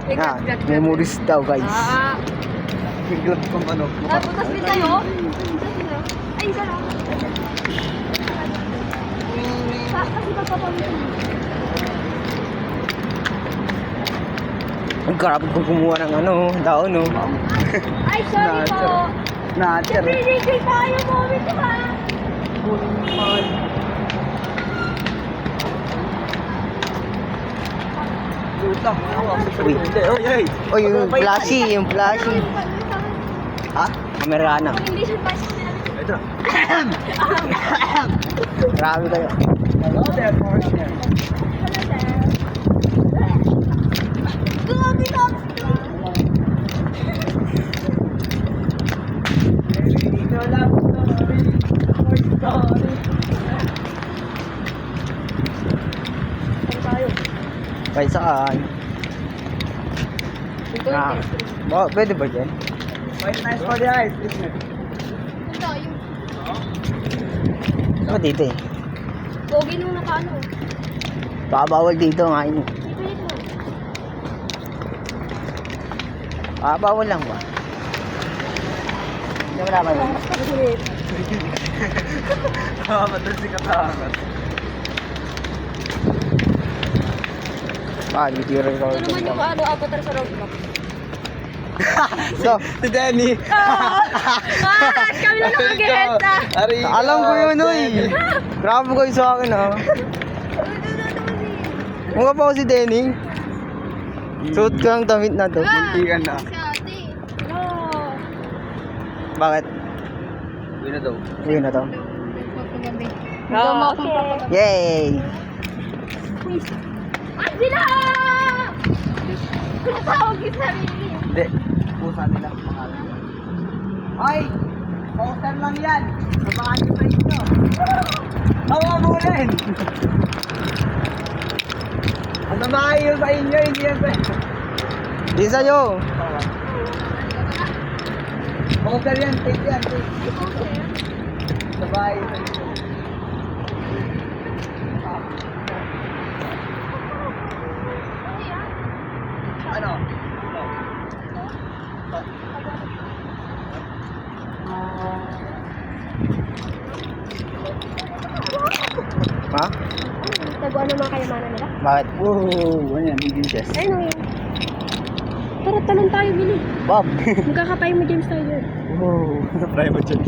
Memories daw, guys. Biglat kong ano. Butas din tayo. Ay, isa lang. Kasi magpapamilya. Ang grabe kong kumuha ng ano, daon, no. Ay, sorry po. Nature. Pinigay tayo mo, ito ba? Uy. Oy. Uy, yung flashy. Ha? Amerikana. Hindi siya pa siya. Ito. Grabe kayo. Hello there, partner. Grabe na. Dito lang. Kahit saan. Pwede ba dyan? Wait, nice for the eyes, isn't it? Ito, yung Saan dito eh? pogi nung nakaano. Baka bawal dito nga yun. Ito. Bawal lang ba? Hindi mo naman yun. Matalsik ka tahangat. Video record. Ito naman yung ano, avatar sa Roblox. So, Si Denny. Kami na nakagiheta. alam ko yun, uy. Grabe kayo sa akin, ha. Mukha pa ako si Denny. Suot ko ang damit na to. Muntikan na. Si ate. No. Bakit? Yun na daw. Yun na to. Okay. Yay! Ay, sila! Pinatawag yung sarili. Hindi. Pusa nila ang pangalan. Hoy! Poster lang yan. Sabahan niyo pa inyo. Hawa mo rin. Ang sabahan yun sa inyo, hindi yan sa inyo. Di sa'yo. Poster yan, take yan, take. Sabahan yun sa inyo. Ano? Ha? Taguan ng mga kayamanan nila. Bakit? Ano yan, hindi chest. Ayun yun. Tara, talon tayo, Billy. Bob. Magkakapay mo, James, tayo yun. Private jet.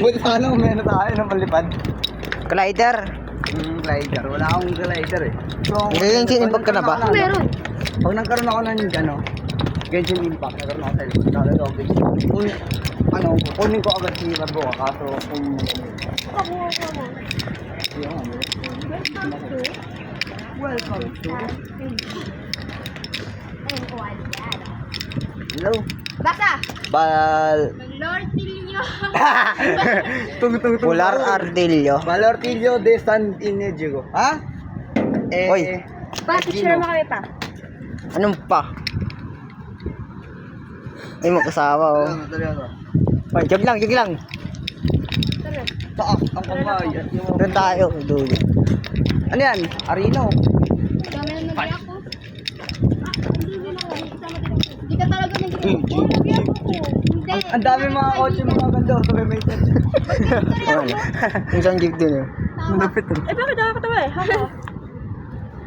Buti pa ano, may tayo ng palipad. Glider. Glider. Wala akong glider eh. So, Genshin Impact ka na ba? Meron. Pag nagkaroon ako ng ano, Genshin Impact, nagkaroon ako sa kung ano, kunin ko agad si Barboa, kaso kung Kabuha ko mo. yun, welcome to hello. Basta! Bal... Lord Tilio. Tung. Pular Ardillo. Valortillo de San Inigo. Ha? Oy. Bakit share mo kami pa? Anong pa? Ay, mag-asawa, oh. Ay, jog lang. Tara. Taas ang kamay. Doon tayo, dulo. Ano yan? Arino. Kami na nag ako. Hindi ka talaga nag-iyak ako. Hindi. Ang dami mga kotse mga ganda. Sabi may tent. Wala. Yung isang jig din, eh. Malapit eh. Eh, bakit ako ito eh? Hako.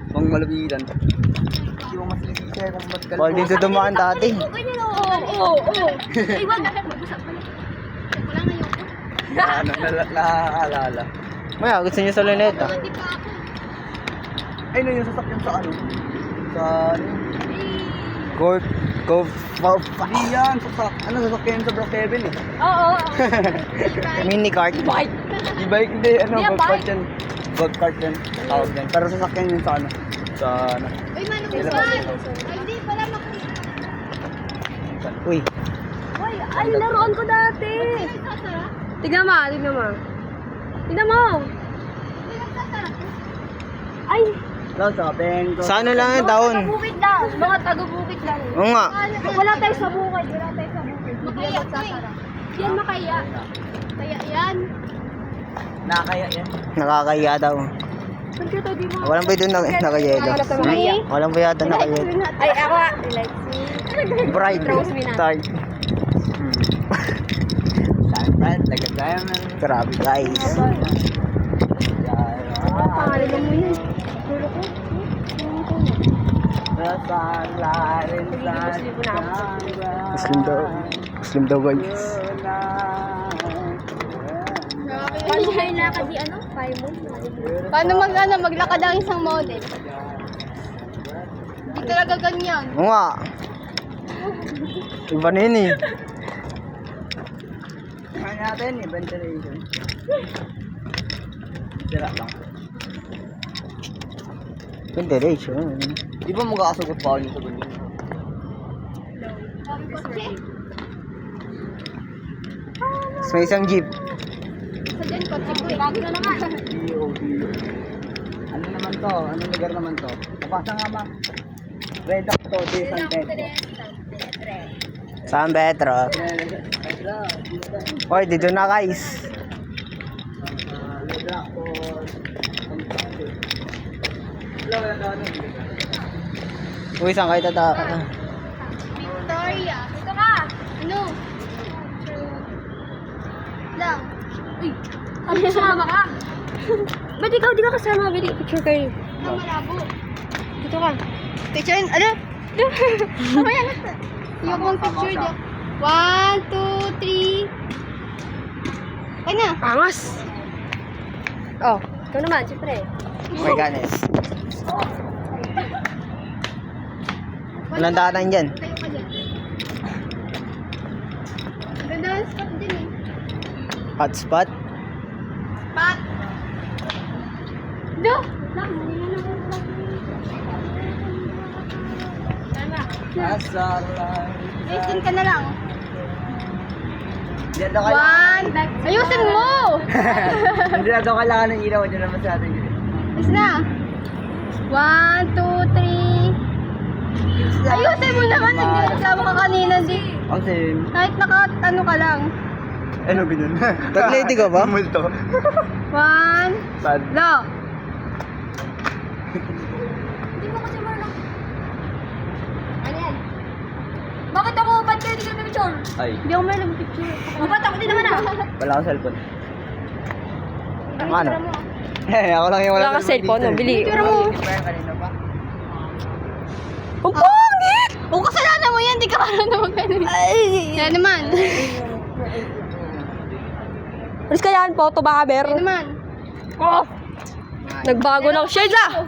Pang malapitan. Hindi mo masilisi kung ba't kalbo. Bawal dito dumaan dati. Oo. Ay, wag. Mag-usap ka na. Wala na yun. Nakakaalala. Maya, gusto niyo sa luneta. Hindi pa ako. Ay, no, yung sasakyan sa ano? Sa ano? Golf. Hindi yan. Sasakyan sa Block 7 eh. Oo. Mini kart. Bike. E-bike hindi. Ano, Hindi yan, golf cart bike. yan. Golf cart yan. Tawag yan. Pero sasakyan yun sa ano? Sa ano? Uy, manong Kailan usan. ba? Ay, hindi pala makita. Uy. Ay, laruan ko dati. Tignan mo. Tignan mo. Ay, Lang sa kapeng. Sa ano lang, taon. taga-bukid lang. Mga taga-bukid lang. Oo nga. Wala tayo sa bukid. Makaya ko eh. Yan makaya. Kaya yan. Nakakaya yan. Nakakaya daw. Walang ba doon naka-yellow? Walang ba yata naka-yellow? Ay, ako. Like, Bright. Start. Diamond, like a diamond. Grabe guys. Pangalan mo yun. The sunlight inside Muslim daw. Muslim daw guys. Paano siya ilakad di ano? 5 months? Paano maglakad ang isang model? Hindi talaga ganyan. Oo nga. Iba na yun eh. Kaya natin, ventilation. Sira lang. Ventilation. Di ba magkakasagot pa ako yung sagot niyo? So, may isang jeep. Sa dyan, kotse ko. Bago na naman. DOB. Ano naman to? Anong lugar naman to? Kapasa nga ma. Red Rock to, di San Pedro. San Pedro. Oy, dito na guys. Red Rock to, San Pedro. Uy, saan kayo tata? Victoria. Ito ka. Ano? Lang. Uy. Ano kasama ka? Ba't ikaw di ka kasama? Ba't picture kayo? Ang malabo. Dito ka. Picture yun. Ano? Mamaya na. Yung kong picture dyan. 1, 2, 3. Ay na. Angas. Oh. Ikaw naman, siyempre. Oh my goodness. Walang daanan dyan. Tayo ka dyan. Ganda ang spot din eh. Hotspot. Spot. Do. Lang, hindi na naman. Tama. Asar lang. Listen ka na lang. Hindi na daw kailangan. 1. Ayusin mo! Hindi na daw kailangan ng ilaw. Hindi naman sa atin yun. Is na. 1, 2, 3. Ayusin mo naman. Hindi kasama ka kanina di. Ang sim. Kahit ano ka lang. Ano ganun? Tag-lady ka ba? Multo. 1. Sad. Go. Hindi mo kasi marunong. Ano yan? Bakit ako? Ba't kayo di ka picture? Ay. Hindi ako marunong picture. Ba't ako din naman ah? Wala akong cellphone. Ano? Ako lang yung Wala ka cellphone, no? Bili. Picture mo. Kanina pa. Ang pangit! Kung kasalanan mo yan, di ka marunong mag-ano. Yan naman. Alis ka yan, photo ba, Ber? Yan naman. Oh! Nagbago ng shade ah!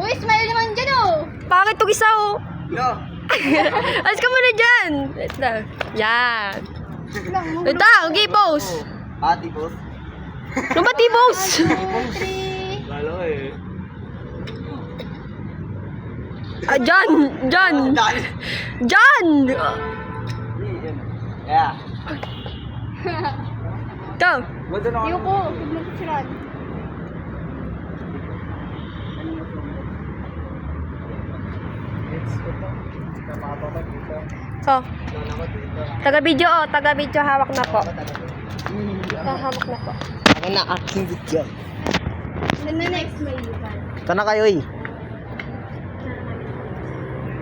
Uy, smile naman dyan oh. Bakit itong isa oh? Yo! Alis ka muna dyan! Ito na. Yan. Ito, okay, pose. Ati po. Ano ba, T-pose? 2, 3. Lalo eh. Ah, dyan! Dyan! Dahil. Dyan! Kaya. Ito. Buto na Ayoko, huwag mo picturean. Oh. Taga-video oh. Taga-video hawak na po. Hawak na po. Ako na aking video. Then the next may lupan. Ito na kayo eh.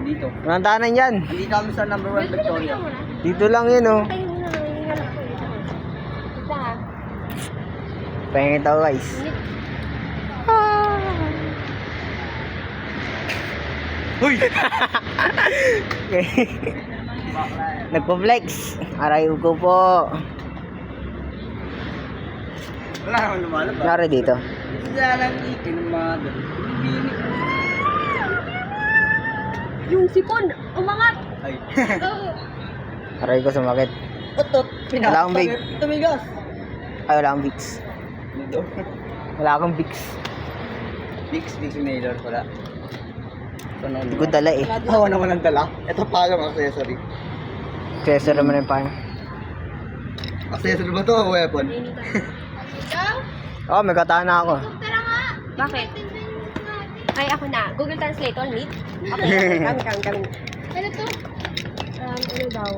Dito. Walang daanan dyan. Andito kami sa number 1 Victoria. Dito lang yun oh. Ay, muna. Hingalak ko ito. Ito ha. Pahingin tao guys. Uy! Nagpo-flex. Aray ko po. Wala naman lumalabas. Nari dito. Isa lang ikin ng mga doon. Yung sipon, umangat. Ay. Aray ko sumakit. Otot. Wala akong big. Tumigas. Ay, wala akong Vicks. Dito. Wala akong Vicks. Vicks Mailer pala. Hindi ko dala eh. Ako naman ang dala. Ito pa ang accessory. Kesa naman yung pang. Accessory ba to o weapon? Oh, may katana ako. Tara nga. Bakit? Ay, ako na. Google Translate, all meet? Okay, kami. Ano to? Ano daw?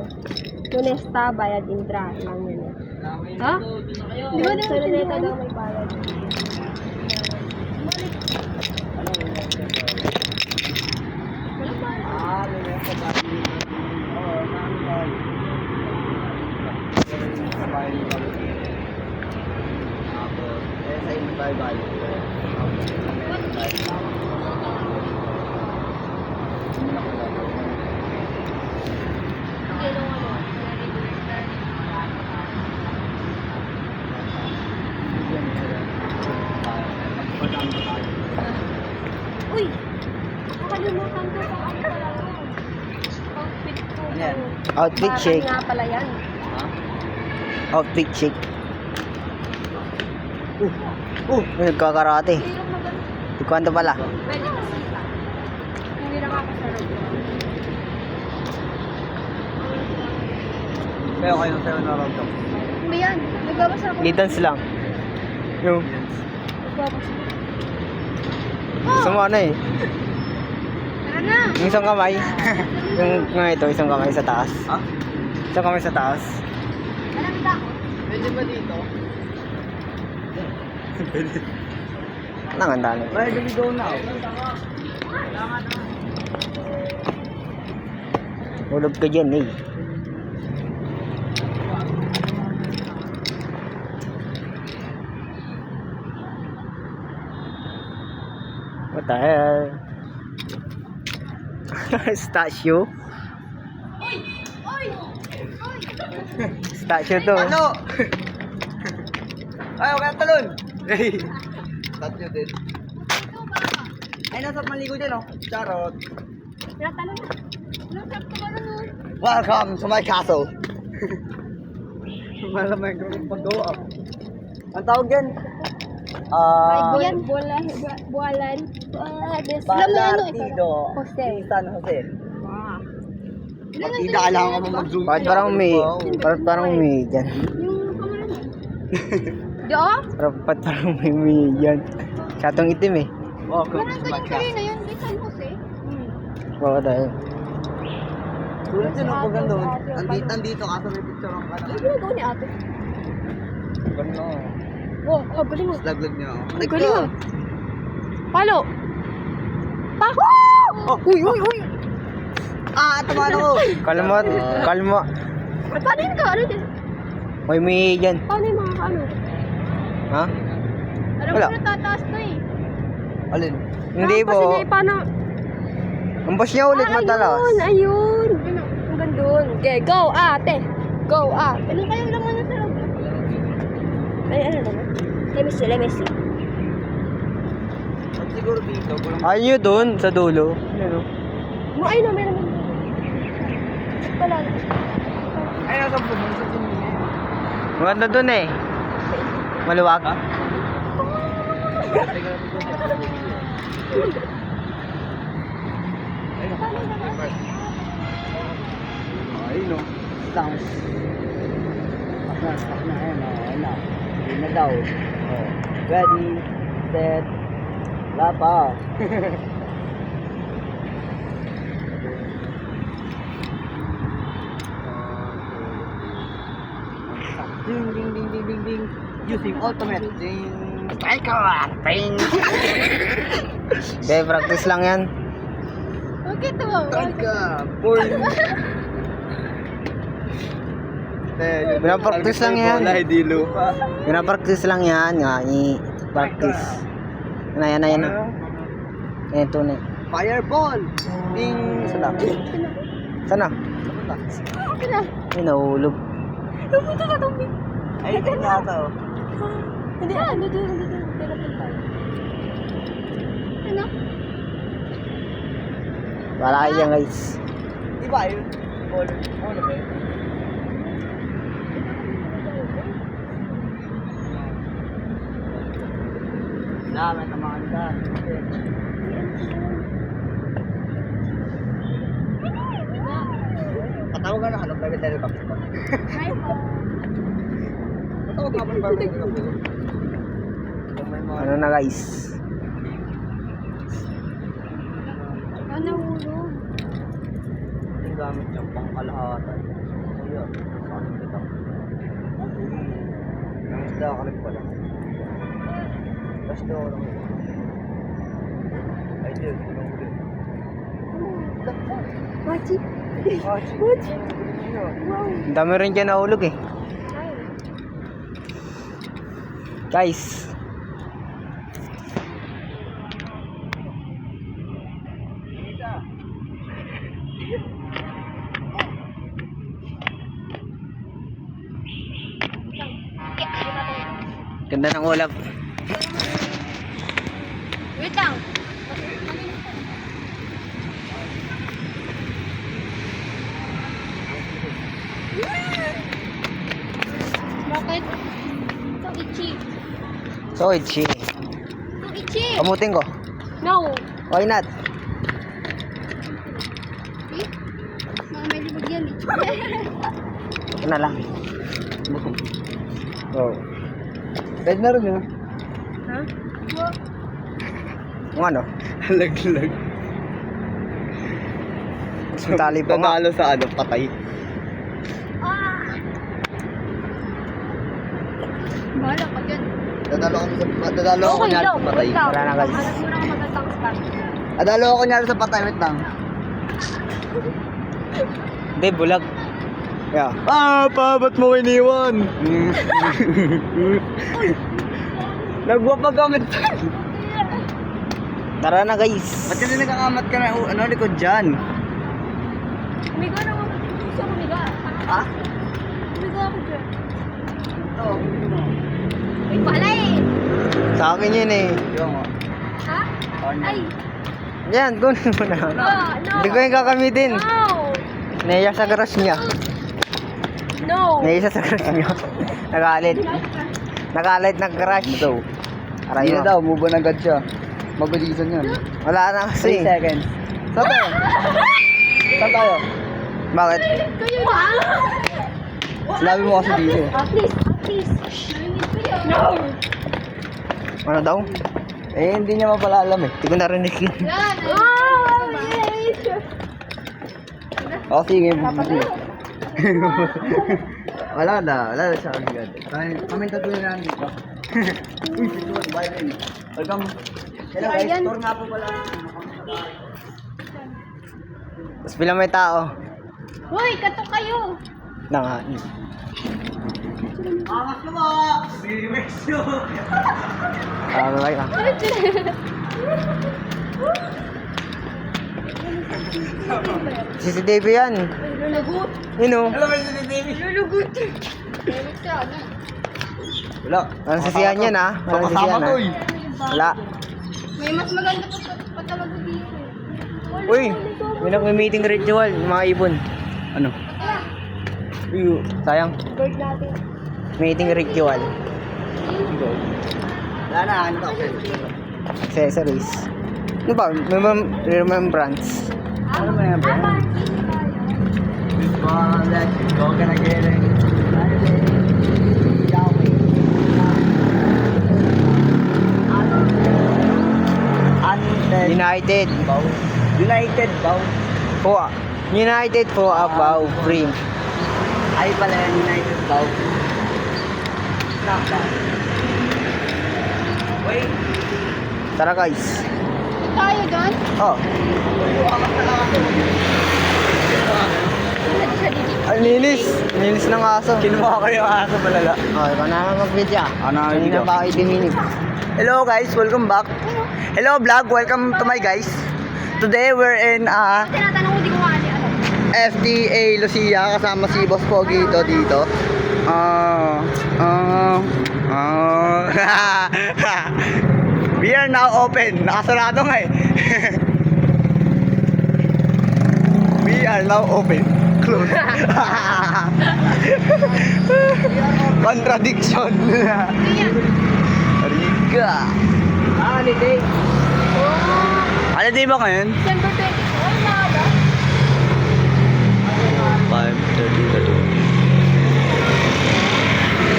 Lunesta, bayad, intra. Lang yun eh. Ha? Di ba naman Sa luneta daw may bayad. tayo balik. Uy! Nakalimutan ko sa outfit ko. Yan. Outfit shake. Nga pala yan. Outfit shake. Nagkakarate. Hindi yung maganda. Kwento pala. Pwede kasi ka. Hindi nakakasarap. Kaya kayo ng 7 na round to. Ano ba yan? Nagbabasa ako. Litans lang. Yung, Nagbabasa. gusto mo ano eh. Tara na! Yung isang kamay. Yung nga ito, isang kamay sa taas. Ha? Isang kamay sa taas. Alam ba ako? Pwede ba dito? Nanganda na. Ay, go na. Hulog ka dyan eh. What the hell? Statue? Statue to. Ano? Ay, okay, talon. Hey. Tatlo din. Ay, nasa maligo dyan, oh. Charot. Tinatanong na. Nasap ko ba nun? Welcome to my castle. Malamay ko kung pag-gawa. Ang tawag dyan? Ay, buyan. Buwalan. Buwalan. Balartido. Jose. San Jose. Partida, kailangan ko mag-zoom. Bakit parang may dyan? Yung kamera mo. Di oh? Parang may dyan. Syatong itim eh. Welcome Parang to my ganyan kayo castle. na yun. Di San Jose. Bawa tayo. Sulit yun, oh, pag gano'n. Andito ka sa may picture ang Ano kanan. ginagawa ni ate? Gano'n. Oh, galing mo. Laglag niya, oh. Ang galing mo. Palo. Pako! Uy, uy, uy. Ah, tumaan ako. Kalma. Paano yun ka? Ano yun? May dyan. Paano yung mga ano? Ha? Alam Wala. ko na tataas to eh. Alin? Hindi Kasi po. niya, paano? Ang boss niya ulit matalas. Ayun. Hanggang doon. Okay, go ate. Go ate. Ano kayong laman na sa loob? Ay, ano naman? Let me see. At siguro dito. Walang Ayun yun dun, sa dulo. Ay, no, meron. Wala. ay, nasa pumunta sa tinigin. Maganda dun eh. Maluwag. Ha? Ay, no. Sounds. Pak na, ayun, ayun na. Hindi na daw. Oh. Ready, set, lapa. Ding, ding, ding, ding, ding, ding. Using ultimate. Ding. Striker! Ding. Okay, practice lang yan. Okay, to mo. Striker! Born. Pinapractice lang yan. Bola, hindi lupa. Pinapractice lang yan. Nga, i-practice. Yan na. Yan, tunay. Fireball! Ding! Sana? Sana? Okay na. Ay, nahulog. Napunta ka tong big. Ay, ito na ito. Hindi, ano doon. Ano? Wala kayo yan, guys. Di ba yun? Ball ba yun? May tamaan ka. Patawag ka na, ano, private helicopter ba? Hi po. Patawag ka pa ng private helicopter. Kung may mga... Ano na, guys? Ano hulog? Yung gamit niyang pangkalahatan. Ayun, saan kita? Ang isda ka rin pala. Basta ako lang. Ay, dude, walang huli. Machi. Ah, shit. Machi. Yun. Wow. Ang dami rin dyan nahulog eh. Ay. Guys, Ganda ng ulap. Wait lang. Bakit? So itchy. So itchy. So itchy. Kamutin ko. No. Why not? Eh? Mga may libag yan eh. Ito na lang. Oh. Pwede na rin yun. Ha? Kung ano? Laglag. Tali pa nga. Nanalo sa ano, patay. Bahala ka dyan. Dadalo ako Okay nyari lang. sa patay. Wait lang. Wala na, guys. Hanap muna ka magandang spot. Dadalo ako nyari sa patay, wait lang. Hindi, bulag. Yeah. Ba't mo iniwan? Nagwapagamit. Tara na guys. Ba't kasi nagkakamat ka na, ano, likod dyan? Umiga na ako. Gusto ko umiga. Ha? Umiga ako dyan. Ito. Wait, wala eh. Sa akin yun eh. Yung, Ha? Ay. Yan, kunin mo na. No. Hindi ko yung kakamitin. No. Naiya sa garage niya. No. Naiya sa garage niya. Nagalit. Nagalit ng garage. Ito. Aray hindi na mo. daw, move on agad siya. Mabilisan yan. Wala na 3 kasi. seconds. Saan tayo? Saan tayo? Bakit? Kayo ba? Sinabi mo kasi dito. Please. Please. No. Ano daw? Eh, hindi niya mapala alam eh. Hindi ko narinig yun. Yan. Oh, yes. O, sige. Wala na siya agad. Kami tatlo na lang dito. Uy, dito ba tayo rin? Welcome. Hello guys, Ayan. tour nga po pala. Tapos bilang may tao. Hoy, kato kayo. Na, Angas ka ba? Remix nyo. okay ka. CCTV yan. Lulugut. Yun o. Hello guys, this is Davey. Lulugut. Lulugut ka, ano? Wala. Walang sisihan yan ha. Walang Kasama sisihan to ha. eh. Wala. May mas maganda pa talaga dito. Uy, may nag-meeting ritual, yung mga ibon. Ano? Uy, sayang. Bird natin. Meeting ritual. Wala na, ano to? Accessories. Ano ba? Remembrance. Ano ba yan, bro? Let's go, gonna get it. United. United Bow. Po. United po about free. Ay pala yan, United Bow. Stop that. Wait. Tara guys. Tayo doon? Oh, ang linis. Linis ng aso. Kinuha ko yung aso malala. Oh, ikaw na mag-video. Ano na Kanina video? pa ako 18 minutes. Hello guys, welcome back. Hello vlog, welcome to my guys. Today we're in Tinatanong ko, di ko nga ano. FDA Lucia kasama si Boss Pogi dito. We are now open. Nakasarado nga eh. We are now open. Close. Contradiction. Riga. Holiday. Ano di ba ngayon? December 24, maaga. 5:30.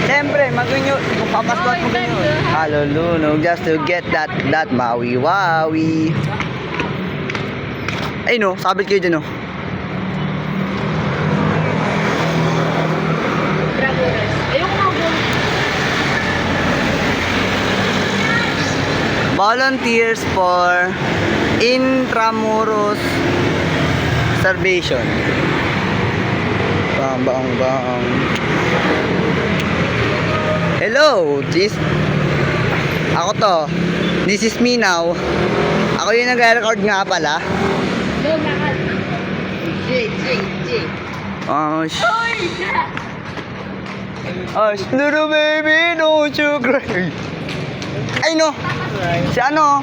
Siyempre, mag-renew. Papaspot mo ganyan. Halulunog just to get that Maui-Waui. Ay no, sabit kayo dyan no. Ayoko nga po. Volunteers for Intramuros Starvation. Bang bang bang. Hello, ako to. This is me now. Ako yung nag-record nga pala. Go, bakal. Little baby, don't you cry. Ay no! Si ano?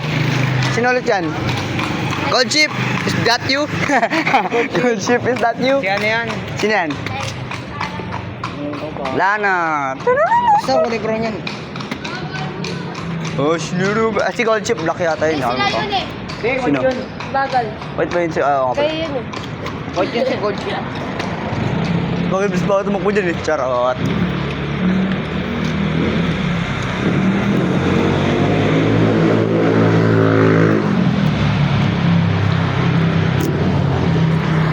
Sino ulit yan? Gold Chip, is that you? Gold Chip, is that you? Si ano yan? Sino yan? Lana. Gusto ko libro niyan. Si Gold Chip, black yata yun. Sila yun eh. Sino? Bagal. Wait ba yun si... okay. Kaya yun eh. Gold yan si Gold yan. Bakit bis ba tumakbo dyan eh? Charot.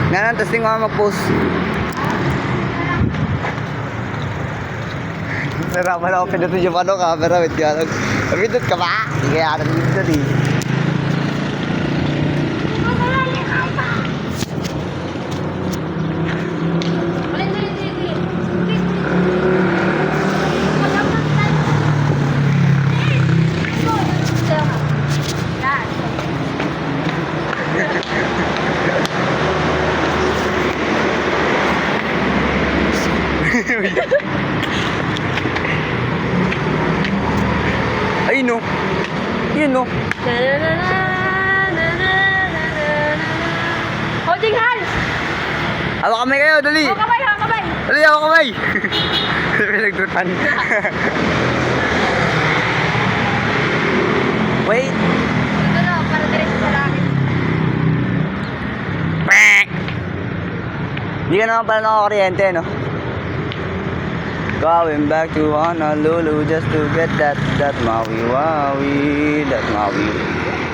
Ngayon, testing ko mag-post. Naraman ako pinutin yung ano camera. Wait ka lang. Pinut ka ba? Hindi kaya natin pinut eh. Ay no. Yun no. Holding hands! Hawak kamay kayo, dali. O, kamay, ha, kamay! Dali, hawak kamay. Pinagdutan. Wait. Ito na, para diretso sa langit. Hindi ka naman pala nakakuryente, no? Going back to Honolulu just to get that Maui Wowie, that Maui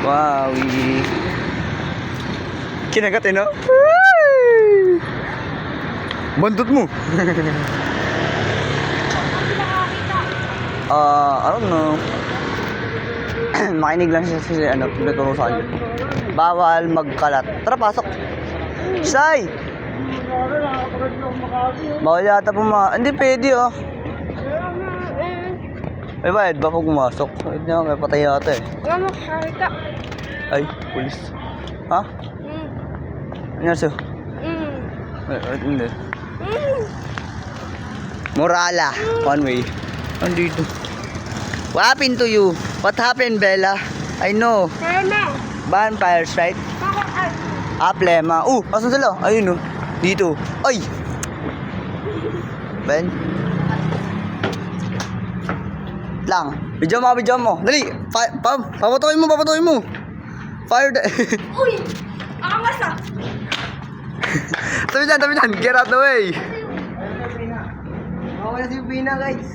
Wowie. Kinagat eh, no? Bandot mo. I don't know. Makinig lang siya sa ano, pinaturo sa kanya. Bawal magkalat. Tara, pasok. Say! Bawal yata hindi pwede oh. May bayad ba pag pumasok? Wait na, may patay yata eh. Wala mo, harita. Ay, pulis. Ha? Ano siya? Wait, hindi. Morala, one way. Andito. What happened to you? What happened, Bella? I know. Kaya na. Vampires, right? Bakit? Plema. Asan sila? Ayun oh. Dito. Ay! Ben? Lang. Bidyo mo. Dali! Papatuloy mo! Fire the... Uy! Akangas ah! Tabi dyan! Get out the way! Nawawala si Pina, guys.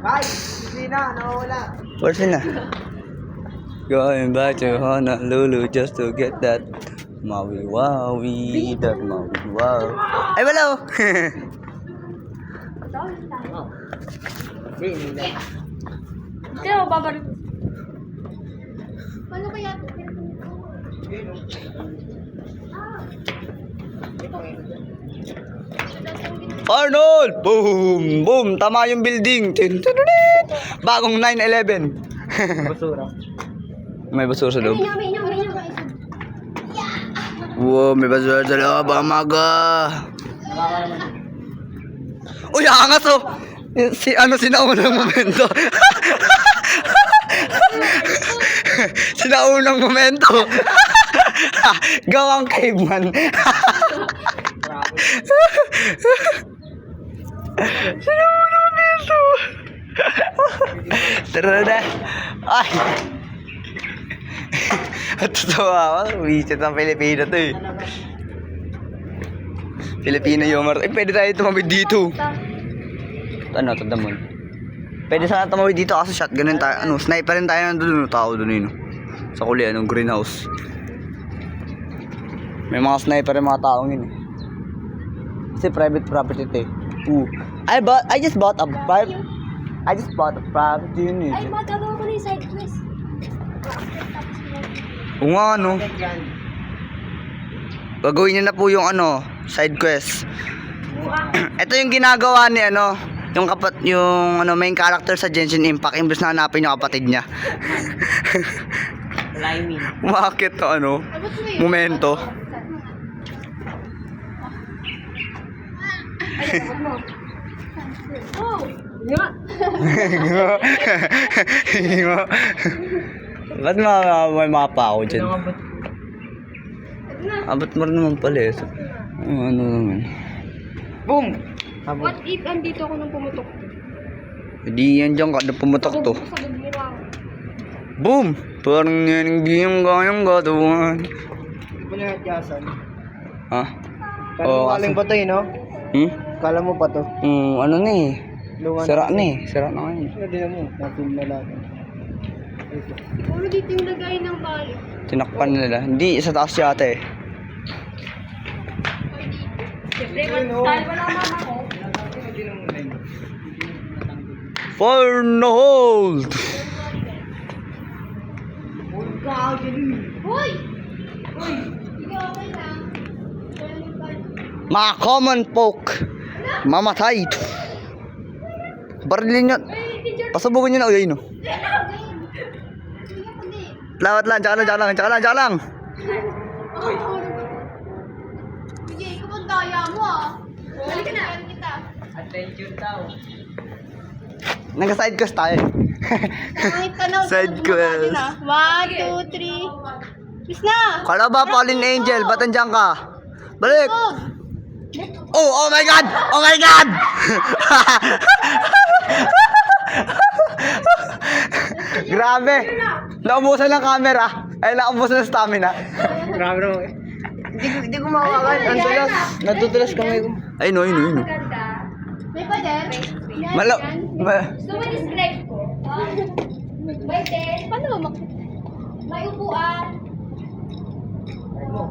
Guys, si Pina, nawawala. Where's Pina? Going back to Honolulu just to get that Maui Wowie, that Maui Wow. Ay, wala oh! Hindi. Kaya babalik. Paano kaya? Arnold! Boom! Boom! Tama yung building. Bagong 9/11. Basura. May basura sa loob. May inom. Wow, may basura sa loob. Amaga. Uy, angas oh! Sinaunang momento. Sinaunang momento. Gawang caveman. Sinaunang momento. Tara na. Ay. At totoo ako. Wisit ng Pilipino to eh. Filipino humor. Pwede tayo tumawid dito. Ano, tandamon. Pwede sana tumawid dito kasi shotgun tayo. Sniper rin tayo nandun. Tao dun eh. Sa kuli, greenhouse. May mga sniper yung mga taong yun eh. Kasi private property ito eh. I just bought a property yun eh. Ay, magagawa ko na yung side quest. Oo nga ano. Gagawin niyo na po yung side quest. Ito yung ginagawa ni yung main character sa Genshin Impact imbes na hanapin yung kapatid niya. Liming. Umakit to momento. Ay, dapat mo. Oh! Nga. Hingo. Ba't may mapa ako dyan? Abot mo rin naman pala eh. Ano naman. Boom! What if andito ako nung pumutok? Hindi yan dyan kada pumutok to. Sa bubira ako. Boom! Parang yan hindi yung kayang gatuan. Pinahadyasan. Ha? Kala mo galing pa to eh, no? Hmm? Kala mo pa to. Ano na eh. Luwan. Sira na eh. Sira na ngayon. Ano din mo? Natin na lang. Puro dito yung lagay ng balik. Tinakpan nila. Hindi, sa taas yata eh. Siyempre, dahil wala mama ko. Fire in the hold! Hoy! Sige, okay lang. Mga common folk. Mamatay. Barilin nyo. Pasabugin nyo na uyay no. Lawat lang, tsaka lang. Sige, ikaw ang daya mo ah. Balik ka na. Kita. Nag-side quest tayo. Kahit tanaw. Side quest. 1, 2, 3. Bis na! Kala ba Fallen Angel? Ba't nandiyan ka? Balik! Oh my God! Oh my God! Grabe! Naubusan ng camera. Ay, naubusan ng stamina. Grabe naman eh. Hindi ko mawakan. Ang tulas. Natutulas kamay ko. Ay, no. Maganda. May pader? Gusto mo describe ko? May desk. Paano ba May upuan.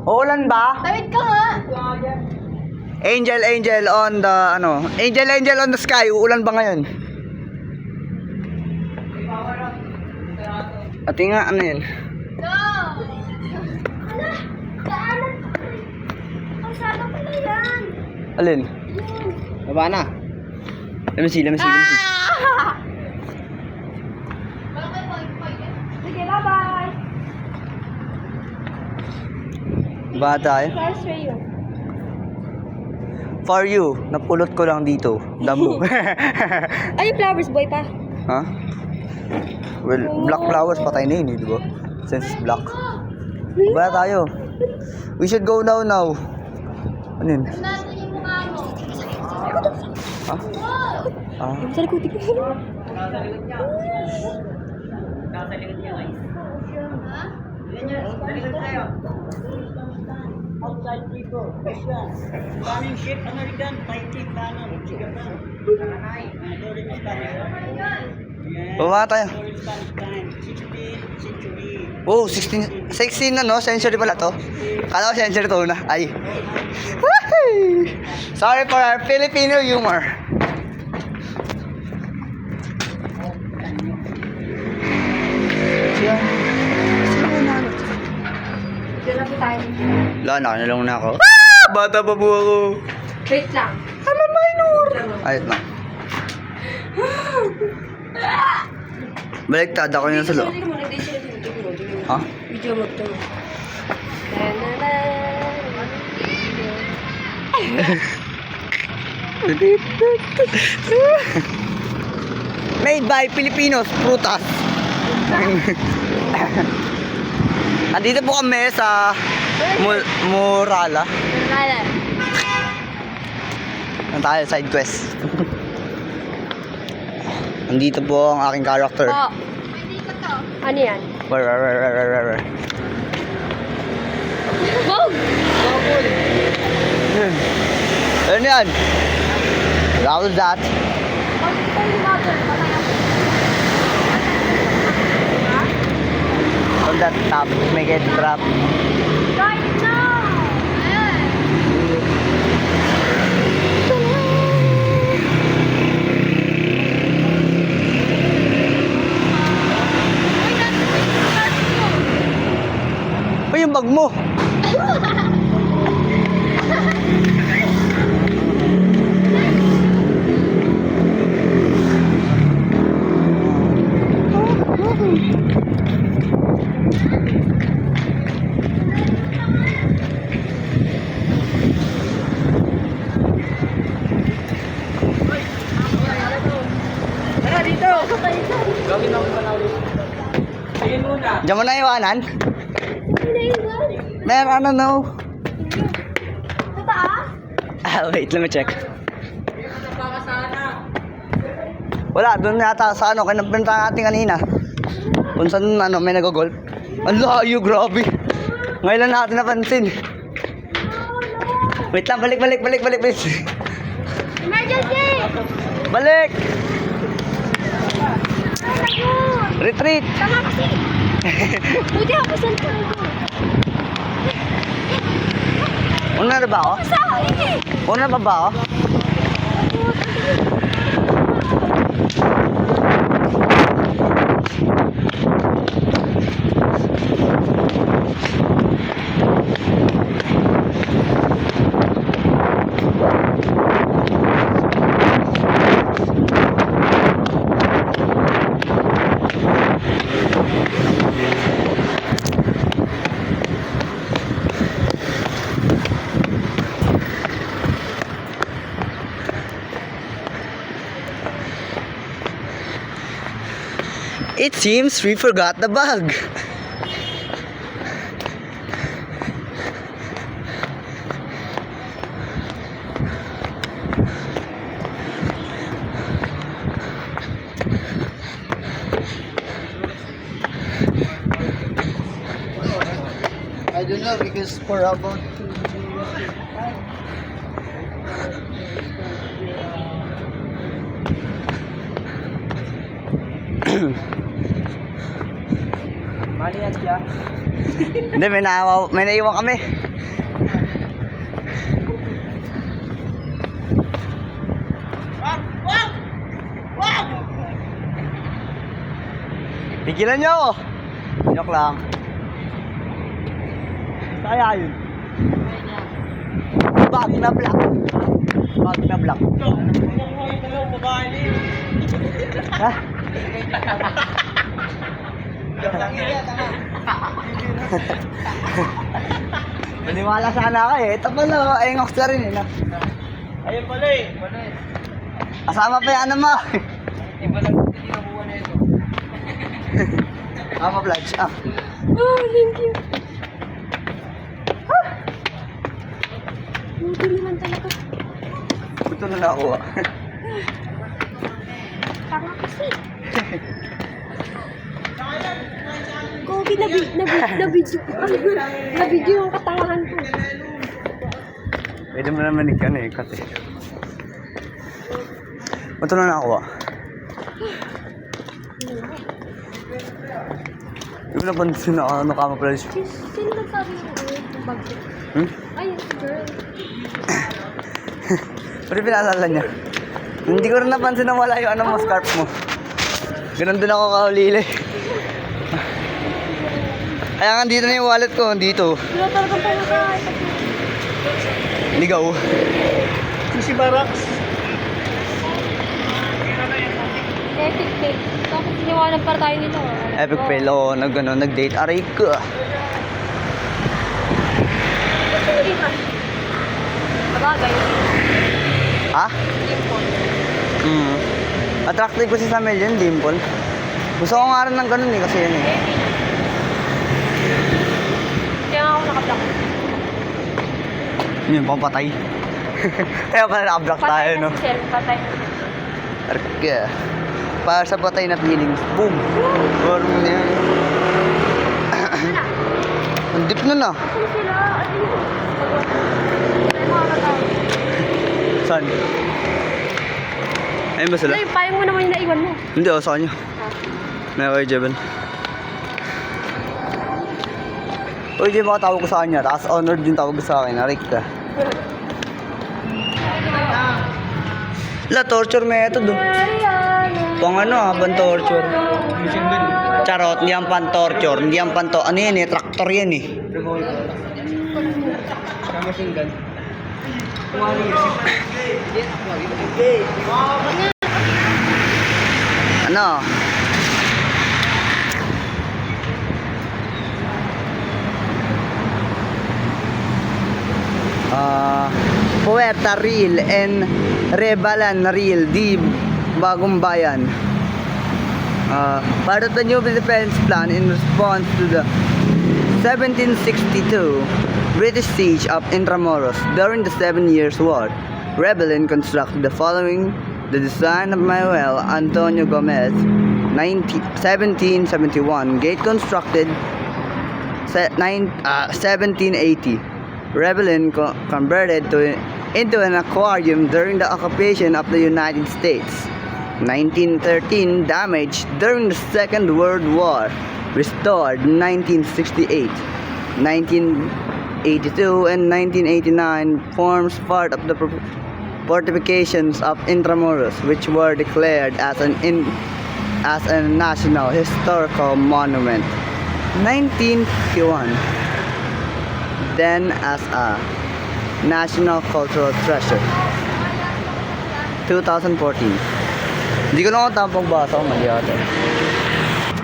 Uulan ba? Tawid ka nga! Angel on the, Angel on the sky. Uulan ba ngayon? Ati nga, ano yun? Go! Ala! Daanan! Ang sana pala yan! Alin? Baba na. Let me see. Ah! Sige, bye-bye! Bata eh. Flowers for you. For you, napulot ko lang dito. Damo. Ay, flowers boy pa. Ha? Well, black flowers patay na yun eh, di ba? Since it's black. Bala tayo. We should go now. Ano yun? Natin yung mukha mo. Ha? Ah? Sa likod, tignan mo. Outside people. Question. Running ship American fighting cannon. Baba tayo. Oh, 16 na no? Century pala to. Kala ko century to na. Ay. Sorry for our Filipino humor. Diyan na po tayo. Wala, nakanalong na ako. Bata pa po ako. Wait lang. Ano minor? Ayot na. Baliktad ako yun sa loob. Ha? Video mo ito. Made by Filipinos, prutas. Andito po kami sa Murala. Lala. Ano tayo? Side quest. Andito po ang aking character. Po. Ano yan? Where? Bog! Ano yan? How was that? On that top, make it drop. Right now! Uy, yung bag mo! Diyan mo na iwanan? Pinaiwan. Meron ano no? Sa taas? Wait, let me check. Wala, doon yata sa ano, kinabenta natin kanina. Kung saan ano, may nag-golf. Ang layo, grabe. Ngayon lang natin napansin. Wait lang, balik. Emergency! Balik! Ayun! Retreat! Tama kasi! Buti ako sa cellphone ko. Una na ba ako? Sa akin eh! Una na ba ako? It seems we forgot the bag. I don't know because for about Mali yan siya. Hindi, may naiwan kami. Pigilan niyo ako. Joke lang. Kaya yun. Bag na black. Bag na black. Ha? Maniwala sana ka eh. Ito pala, ayong na rin eh. No? Ayun pala eh. Kasama pa yan naman. Iba lang hindi nakuha na ito. Ama vlogs. Ah. Oh, thank you. Buti naman talaga. Ito na nakuha. Tama kasi. Kogi, na-video yung katangahan ko. Pwede mo naman eh, kasi. Ito na nakuha. Yung napansin na ano ka ma-vlogs. Sino nagsabi yung bag ko? Ay, yung girl. Pero pinaalala niya. Hindi ko rin napansin na wala yung ano mo, scarf mo. Ganun din ako kaulili. Kaya nga dito na yung wallet ko, dito. Wala talagang pangakain. Ligaw. Sushi Barracks. Epic fail. Tapos siniwanan para tayo nito. Epic fail, oo, nag-date. Aray ka. Sabagay. Ha? Dimple. Attractive kasi sa Mel yun, dimple. Gusto ko nga rin ng ganun eh, kasi yun eh. Kaya nga ako naka-block. Yun, pampatay. Kaya pala naka-block tayo, no? Patay na si Sel. Patay na. Arka. Para sa patay na feelings. Boom! Parang na yan. Ang deep na na. Sino sila? Ano yun? Ay, mga katao. Saan? Ayun ba sila? Ay, payong mo naman yung naiwan mo. Hindi, sa kanya. May kayo, Jeban. Uy, di ba tawag ko sa kanya? Tapos honored yung tawag ko sa akin. Arik ka. La, torture method oh. Pang ano pan torture. Charot, hindi yan pan torture. Hindi yan pan to. Ano yan eh, traktor yan eh. Machine gun. Ano? Puerta Real and Rebalan Real di Bagong Bayan. Part of the new defense plan in response to the 1762 British siege of Intramuros during the 7 Years' War. Rebellion constructed the following: the design of Manuel Antonio Gomez, 1771. Gate constructed 1780. Rebellion converted into an aquarium during the occupation of the United States. 1913 damaged during the Second World War. Restored 1968. 1982 and 1989 forms part of the fortifications of Intramuros, which were declared as a national historical monument. 1951, then as a national cultural treasure. 2014. Hindi ko lang tapang basa kung mali yata.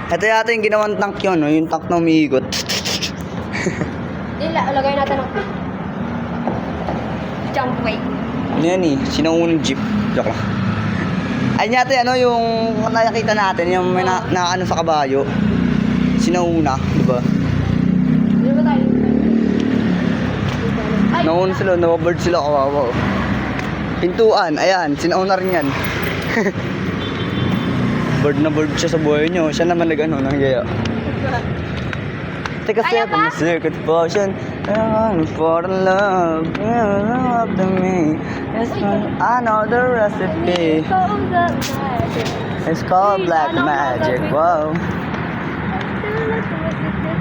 Ito yata yung ginawang tank yun, no? Yung tank na umiikot. Lagay natin ng jump weight. Ano yan eh? Sinaunang jeep. Joke lang. Ay yata ano yung nakikita natin, yung may ano sa kabayo. Sinauna, di ba? Di ba tayo? Nauna sila, nababird sila, kawawa. Pintuan, ayan, sinauna rin yan. Bird na bird siya sa buhay niyo. Siya naman nag-ano, nangyaya. Take a Kaya step pa? in the circuit potion. For the love, love to me. I know the recipe. It's called black magic. Wow.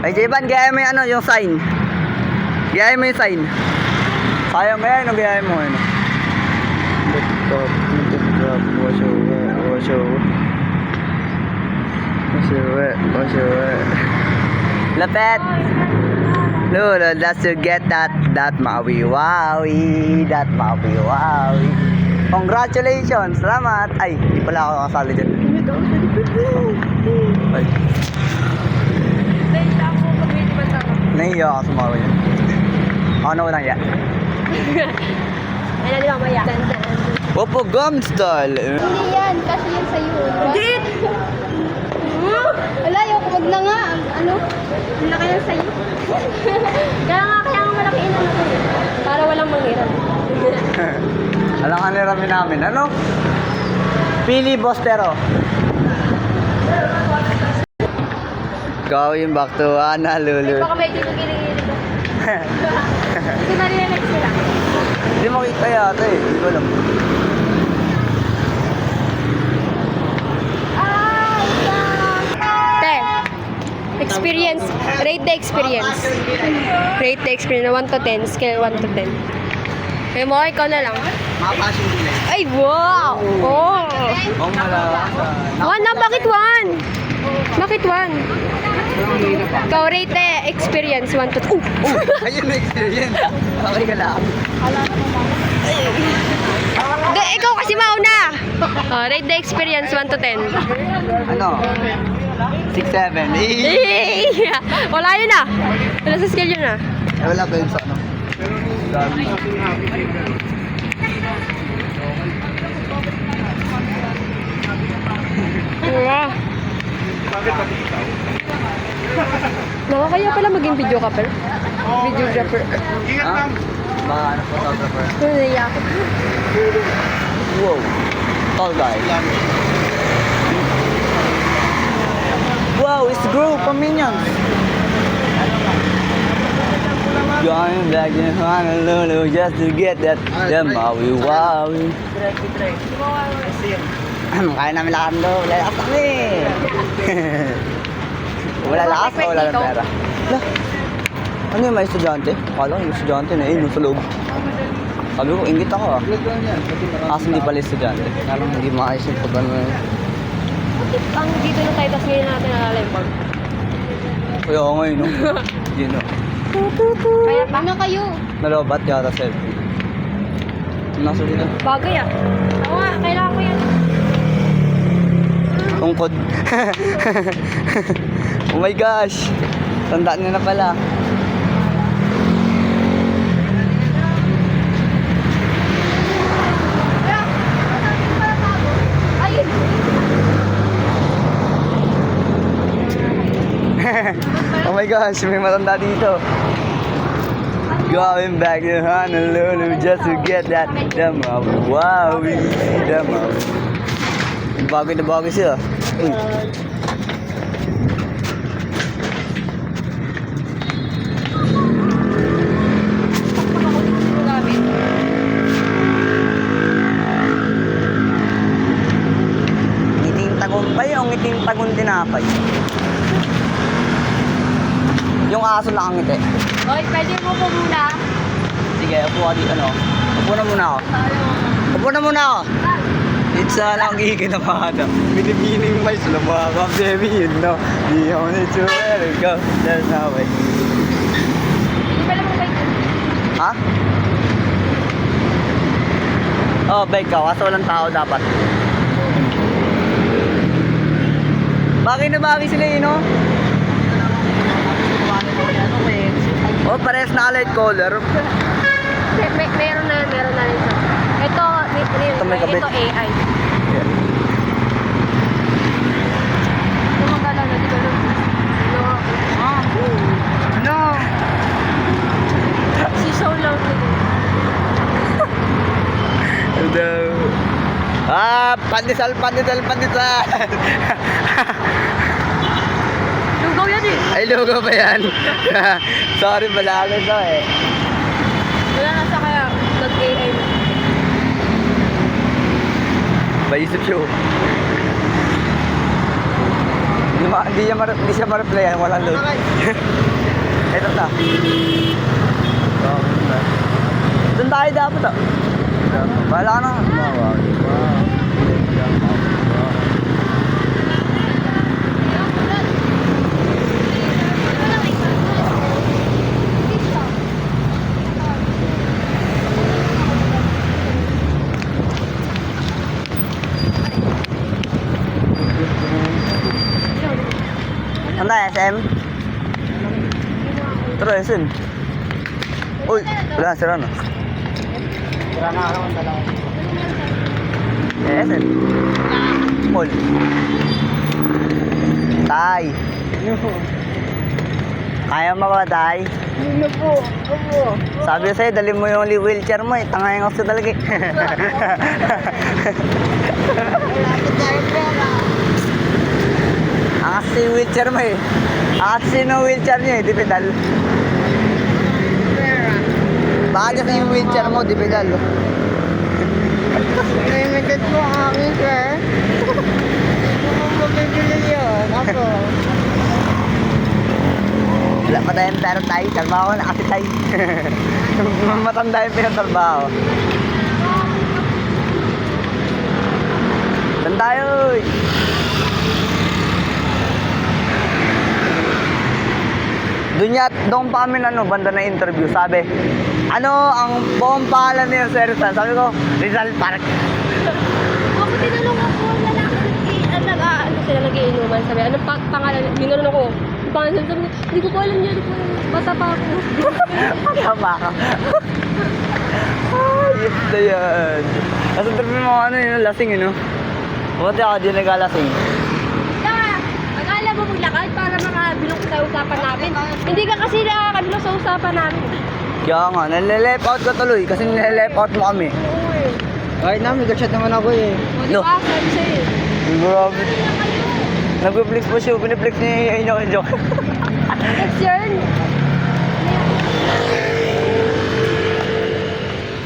Ay, Jayban, gaya mo yung ano, yung sign. Gaya mo yung sign. Kaya mo yan, o gaya mo ano. Wash away. Lapet. Lolo, that's to get that Maui Wowie. That Maui Wowie. Congratulations. Salamat. Ay, di pala ako kasali dyan. Ay. Nahiya ako sa Maui. Ano ko lang yan? Ay, nalila ko maya. Opo, gum style. Hindi yan, kasi yan sa'yo. Hindi! Wala, yung wag na nga. Ano? Ang laki yan sa'yo. kaya nga malaki ina na to. Para walang mangiram. Alam ka niramin namin. Ano? Filibustero. Ikaw yung back to Honolulu. Baka medyo gigilid ko. Hindi ko narinig sila. Hindi makita yata eh. Hindi ko alam. Experience. Rate the experience. Rate the experience. 1 to 10. Scale 1 to 10. Kaya mo, ikaw na lang. Mga passion play. Ay, wow! Oh! Oh, malawak. 1 na, bakit 1? Bakit 1? Ikaw, rate the experience 1 to 10. Ayun na experience. Okay ka lang. Ikaw kasi mauna. Oh, rate the experience 1 to 10. Ano? 6, 7. Yay! Wala yun ah. Wala sa scale yun ah. Eh, wala ba yun sa ano? Wow. Nakakaya pala maging videographer. Videographer. Ha? Mga ano, photographer. Naiyak ako. Wow. Tall guy. Wow, it's a group of minions. Going back in Honolulu just to get that Maui Wowie. Kaya namin lakad do. Wala lakas kami. Wala lakas o wala ng pera? Ano yung may estudyante? Akala ko yung estudyante na yun sa loob. Sabi ko, ingit ako ah. Kaso hindi pala estudyante. Parang hindi maayos yung pag ano. Ang dito na tayo, tapos ngayon natin nalala yung park. Kaya ako ngayon, no? Hindi, no? Kaya pa? Ano kayo? Nalobat yata selfie. Nasa dito. Bagay ah. Oo nga, kailangan ko yan. Tungkod. Oh my gosh. Tandaan nyo na pala. Ayun! my gosh, may matanda dito. Going back to Honolulu just to get that demo. Wow, demo. Bagay na bagay siya. Uy. Ngiting tagumpay o ngiting tagun tinapay? Yung aso na ang ngiti. Hoy, pwede mo po muna. Sige, upo ka dito, ano? Upo na muna ako. Upo na muna ako. It's lang giginamada. Binibining may sulabaka, baby, you know. The only two where to go. There's no way. Hindi pala mo kayo. Ha? Oh, bike ka. Kaso walang tao dapat. Bagay na bagay sila, no? Oh, parehas na light color. Meron na rin siya. Ito may kabit. ito AI. Tumagala na, di ba? No! Si Show lang ito. Hello. Pandesal. Lugaw yan eh. Ay, logo ba yan? Sorry, malaga to eh. Wala na siya kaya nag-AI na. Baisip siya. Hindi siya ma-replyan, walang load. Ito na. Doon tayo dapat ah. Wala na. Ano SM? Terus SM. Uy, wala sira na. Sira na ako ang dalawa. SM. Mall. Tay. Kaya mo ba, Tay? Ano po? Opo. Sabi ko sa'yo, dali mo yung wheelchair mo eh. Tangayang ako sa talaga eh. Ang kasi yung wheelchair mo eh. Ang kasi yung wheelchair niya eh, di pedal. Baka kasi yung wheelchair mo, di pedal. Limited po ang aking sir. Hindi po mabibili yun. Ako. Wala pa tayong pero tayo, trabaho na kasi tayo. Matanda yung pinatrabaho. Saan tayo? Doon pa kami banda na interview. Sabi, ano ang buong pangalan niya sa Rizal? Sabi ko, Rizal Park. Ako tinanong ako, lalaki, ano sila nag-iinuman. Sabi, ano pangalan? Ginanong ako, pangalan. Sabi, hindi ko po alam niya, hindi ko alam. Bata pa ako. Tama ka. Ayos na yan. Kasi interview mo yung lasing Buti ako, di naglalasing. Kaya, akala mo maglakad para makabilong sa usapan namin. Hindi ka kasi nakakabilong sa usapan namin. Kaya nga, nalilep out ko tuloy kasi nalilep out mo kami. Oo eh. Kahit na, may gachat naman ako eh. O, di ba? Sabi sa'yo eh. Grabe. Nag-flex po siya, piniflex niya yung joke. Next yun.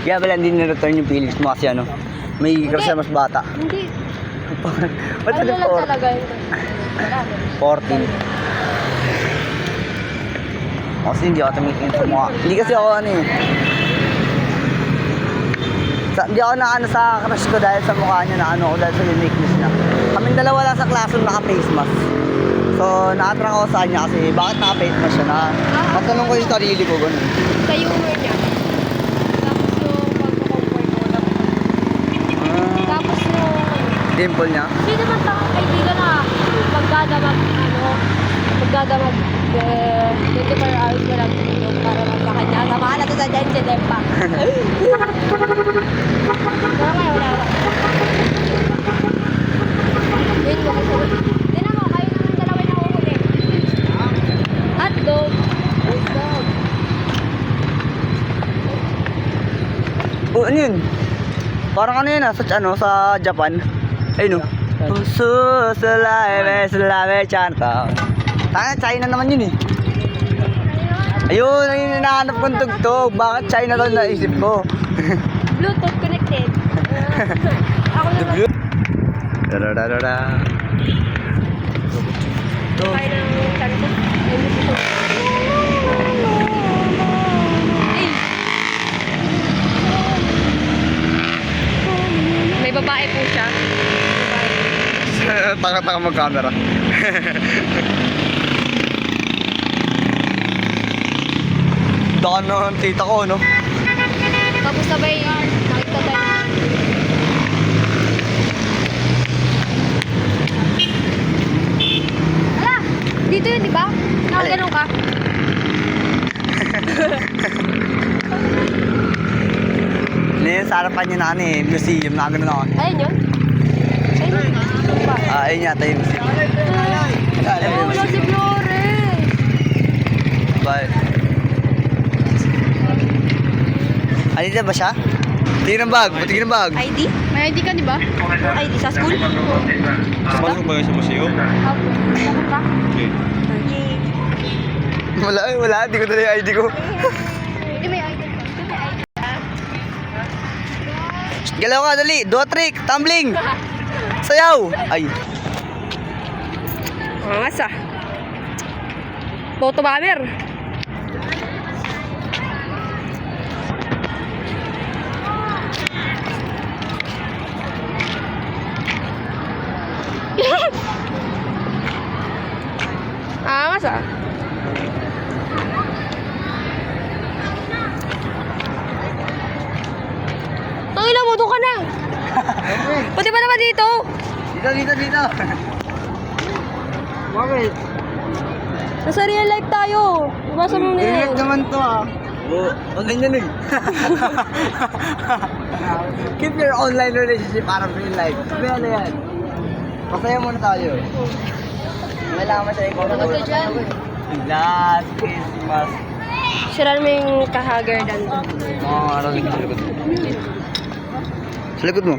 Kaya pala hindi na-return yung feelings mo kasi may crush na mas bata. Hindi. Ba't Ano ka lang talaga yun? Wala. 14. Kasi hindi ako tumitingin sa mukha. Hindi kasi ako hindi ako na sa crush ko dahil sa mukha niya na ko dahil sa uniqueness niya. Kaming dalawa lang sa classroom naka-face mask. So, na-attract ako sa kanya kasi bakit naka-face mask siya matanong ko yung sarili ko, ganun. Sa humor niya. Tapos yung pagko-comfort mo lang. Tapos yung... Dimple niya. Hindi naman sa kaibigan na magdadamag 24 hours na lang tulog para magpakanya. Samahan na to sa dyan, Jedempa. Wala kayo, wala ka. Wait mo kasi. Tinan mo, kayo naman dalawa na uhuli. At do, ano yun? Parang ano yun sa Japan. Ayun o. Salame, Chinatown. China naman yun eh. Ayun, ayun yung hinahanap kong tugtog. Bakit Chinatown naisip ko? Bluetooth connected. Ako naman. Dadadadada. Kaya ng sabi ko. Ay, gusto ko. May babae po siya. Taka-taka mag-camera. Daan na ng tita ko, no? Tapos sabay, nakita tayo. Ala! Dito yun, di ba? Nakaganon ka. Ngayon, sa harapan niya na ano eh, museum na gano'n ako. Ayun yun. Ayun yun. Ano ba? Ayun yata yung museum. Oh, wala si Flores. Bye. Dito ba siya? Tingin ng bag, tingin ng bag. ID? May ID ka, di ba? ID sa school? Pasok ba kayo sa museo? Opo. Pasok ka? Okay. Yay. Wala, di ko dala yung ID ko. Hindi may ID ka. Hindi may ID ka. Galaw ka, dali. Do trick, tumbling. Sayaw. Ay. Angas ah. Photo bomber. Angas ah. Tangina mo, doon ka na. Pati ba naman dito? Dito. Bakit? Nasa real life tayo. Basta mo na yan. naman to ah. Oo, online yan eh. Keep your online relationship out of real life. Sabi ano yan? Masaya muna tayo. Kailangan mo siya ikaw na Gusto dyan? Last Christmas. Siran mo yung kahagardan doon. Araling sa likod mo. Sa likod mo.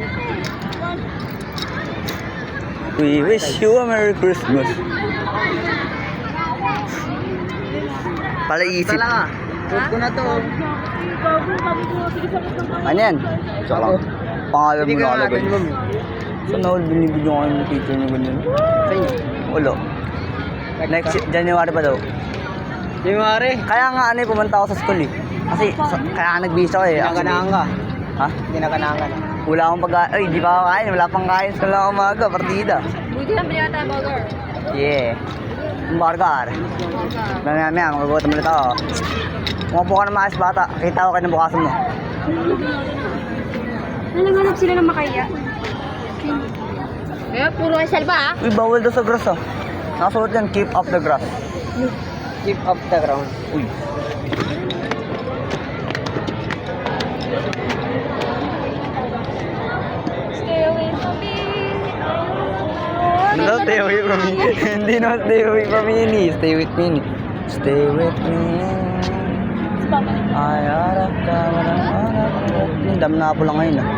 We wish you a Merry Christmas. Pala-isip. Huwag ko na to. Ano yan? Tsaka lang. Pangalan mo nakalagay. Saan na binibigyan ko ng teacher niyo ganyan? Ulo. Next January pa daw. January. Kaya nga ano pumunta ako sa school eh. Kasi kaya nga nag-visa ko eh. Kinakanahan ka. Ha? Kinakanahan ka. Wala akong pagkain. Ay, di pa ako kain. Wala pang kain. Sa lang umaga. Partida. Buti lang pinata burger. Yeah. Burger. Mamaya, magagutom ulit ako. Umupo ka na maayos bata. Kita ko kayo ng bukasan mo. Naghanap sila ng makaya. Kaya puro ay salba ah. Uy, bawal daw sa grass ah. Nakasuot yan, keep off the grass. Keep up the ground. Uy. Stay away from me. No, stay away from me. Hindi no, stay away from me ni. Stay with me ni. Stay with me. Ay, harap ka. Yung dam na po lang ngayon ah.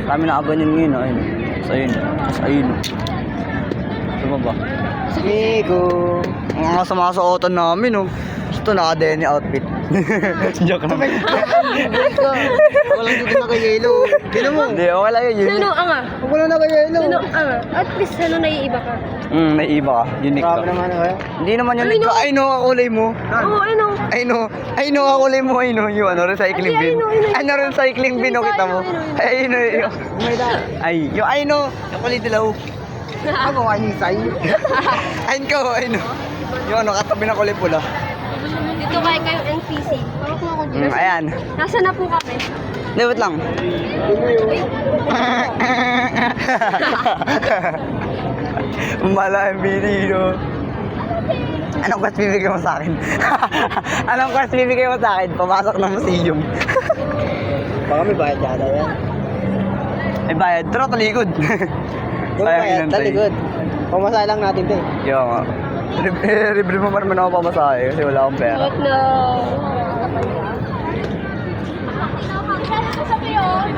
Kami nakaganyan ngayon ah. Ayun. Tapos ayun. Tapos ayun. Suma ba? Migo. Ang sama sa auto namin oh. Gusto naka-Denny outfit. Joke naman. Walang dito naka-yellow. Gino mo. Hindi, okay lang yun. Sino ang ah? Wala naka-yellow. Sino ang ah? At least ano naiiba ka? Naiiba ka. Unique ka. Grabe naman ako. Hindi naman unique ka. Ay no, kakulay mo. Oo, ano? Ay no, kakulay mo. Ay no, yung ano, recycling Ay, bin. ay, no, ay, no. Ay no, recycling bin o kita mo. Ay no, yung... Ay, yung ay no, yung kulay dilaw. Ako nga yung sa'yo. Ay ko, ay no. Yung ano, katabi na kulay pula. Dito kayo NPC. Parang kung ako dito. Ayan. Nasaan na po kami? Hindi, wait lang. Mala ang binino. Anong quest bibigay mo sa akin? Anong quest bibigay mo sa akin? Pumasok ng museum. Baka may bayad yata yan. May bayad. Pero talikod. May bayad, taligod. Pumasaya lang natin din. Yo nga. Libre mo pa naman ako pamasahe kasi wala akong pera. What no?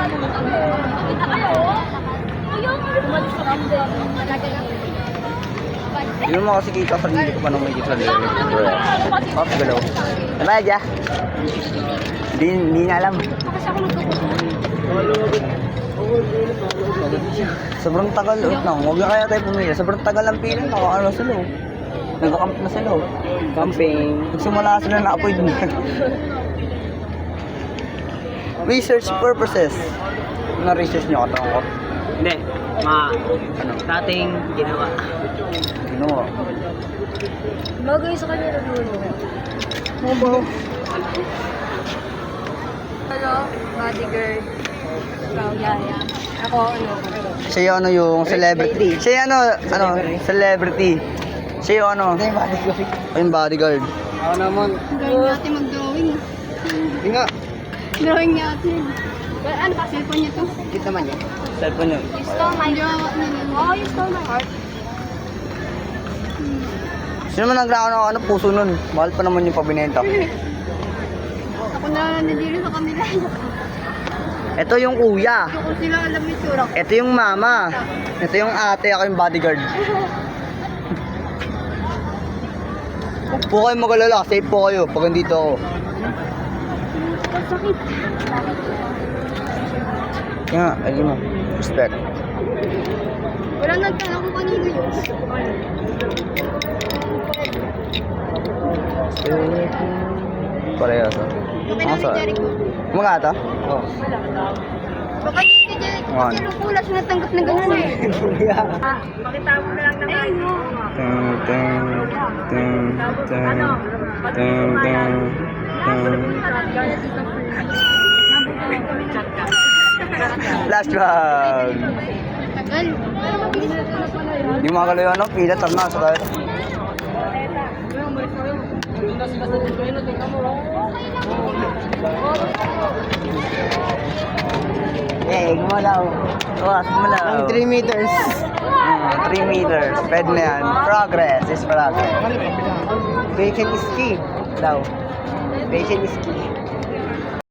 Kita kayo. Ayaw mo. Umalis sa kamde. Hindi mo kasi kita sa hindi ko pa nung may kita sa Off, galaw. Ano ya? Hindi na alam. Kasi ako nagkakusun. Sobrang tagal. Wait lang, huwag na kaya tayo pumili. Sobrang tagal ang pila. Ano sila. Nagka-camp na sila. Camping. Nagsimula sila na appointment. Research purposes. Na-research nyo katawang ko. Hindi. Dating ginawa. Ginawa. Bagay sa kanya na dulo. Ano? Bodyguard. Ikaw, Yaya. Ako, ano? Siya yung ano yung celebrity. Siya yung celebrity. Siya yung ano. Yung bodyguard. Ako naman. Gawin natin mag-drawing. Hindi nga. Drawing natin. Ano pa? Cellphone niya to. Dito naman yan. Cellphone yun. You stole my heart. Oh, you stole my heart. Sino man nagraan ano puso nun? Mahal pa naman yung pabinenta. Ako na nandito sa kanila. Ito yung kuya. Kung sila alam yung sura ko. Ito yung mama. Ito yung ate. Ako yung bodyguard. Huwag po kayo mag-alala. Safe po kayo pag nandito ako. Sakit. Nga, ayun mo. Respect. Wala nagtanong kung kanino yun. Parehas. Kami Ang namin sa? Jericho. Mga ata? Oo. Baka di si Jericho. One. Kasi lukulas na tanggap ng gano'n eh. Pakita mo na lang na Ayun mo. Flashback! Tagal. Pero mabilis na tanggap pala yun. Hindi makakalo yung ano, pila, tama sa tayo. Eh, gumalaw. Gumalaw. 3 meters. 3 meters. Pwede na yan. Progress is progress. Patient is key. Daw. Patient is key.